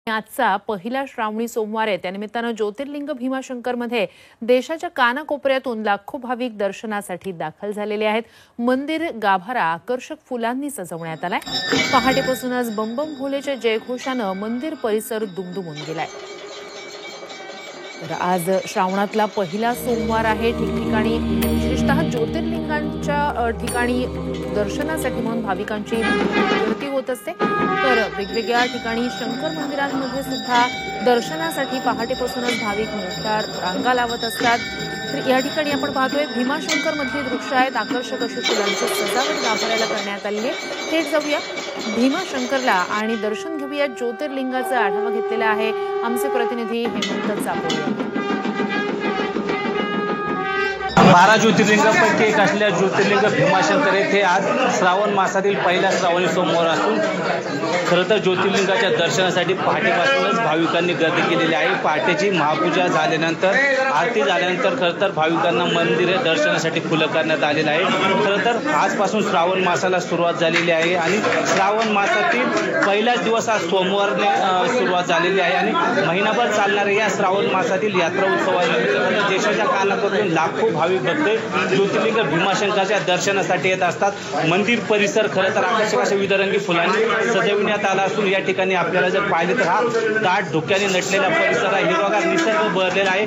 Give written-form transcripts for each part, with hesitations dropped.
आजचा पहिला श्रावणी सोमवार आहे। त्यानिमित्तानं ज्योतिर्लिंग भीमाशंकरमध्ये देशाच्या कानाकोपऱ्यातून लाखो भाविक दर्शनासाठी दाखल झालेले आहेत। मंदिर गाभारा आकर्षक फुलांनी सजवण्यात आलाय। पहाटेपासूनच बम बम भोलेच्या जयघोषानं मंदिर परिसर दुमदुमून गेलाय। तर आज श्रावणातला पहिला सोमवार आहे। ठिकठिकाणी विशेषतः ज्योतिर्लिंगांच्या ठिकाणी दर्शनासाठी म्हणून भाविकांची गर्दी होत असते। तर वेगवेगळ्या ठिकाणी शंकर मंदिरांमध्ये सुद्धा दर्शनासाठी पहाटेपासूनच भाविक मोठ्या रांगा लावत असतात। तर या ठिकाणी आपण पाहतोय भीमाशंकर मधली दृश्य आहेत। आकर्षक अशी फुलांची सजावट गाभाऱ्याला करण्यात आली आहे। थेट जाऊया भीमाशंकरला आणि दर्शन घेऊया। ज्योतिर्लिंगाचा आढावा घेतलेला आहे आमचे प्रतिनिधी हेमंत चापोळे। 12 ज्योतिर्लिंगांपैकी एक असलेल्या ज्योतिर्लिंग भीमाशंकर येथे आज श्रावण मासातील पहिला श्रावणी सोमवार असून खरं तर ज्योतिर्लिंगाच्या दर्शनासाठी पहाटेपासूनच भाविकांनी गर्दी केलेली आहे। पहाटेची महापूजा झाल्यानंतर आरती झाल्यानंतर खरं तर भाविकांना मंदिरे दर्शनासाठी खुलं करण्यात आलेलं आहे। खरं तर आजपासून श्रावण मासाला सुरुवात झालेली आहे आणि श्रावण मासातील पहिलाच दिवस आज सोमवारने सुरुवात झालेली आहे आणि महिनाभर चालणाऱ्या या श्रावण मासातील यात्रा उत्सवानिमित्त देशाच्या कानाकोपऱ्यातून लाखो भाविक भक्त ज्योतिर्लिंग भीमाशंकरच्या दर्शनासाठी येत असतात। मंदिर परिसर खरं तर आकर्षक अशा विविधरंगी फुलांनी सजविण्यात आला असून या ठिकाणी आपल्याला जर पाहिले तर हा दाट धुक्याने नटलेला परिसर आहे। हिरवागार निसर्ग बहरलेला आहे।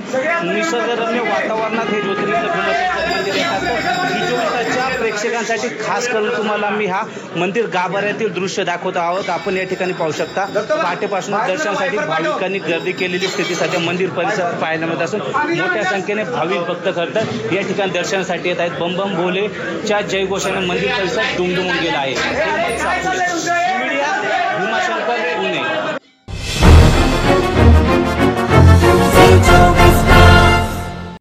निसर्गरम्य वातावरणात हे ज्योतिर्लिंग भीमाशंकर मंदिर येतात। विजोताच्या प्रेक्षकांसाठी खास करून तुम्हाला मी हा मंदिर गाभाऱ्यातील दृश्य दाखवत आहोत। आपण या ठिकाणी पाहू शकता पहाटेपासून दर्शनासाठी भाविकांनी गर्दी केलेली स्थिती सध्या मंदिर परिसरात पाहायला मिळत असून मोठ्या संख्येने भाविक भक्त खरं तर या ठिकाणी दर्शनासाठी येत आहेत। बम बम भोलेच्या जयघोषाने मंदिर परिसर दुमदुमून गेला आहे।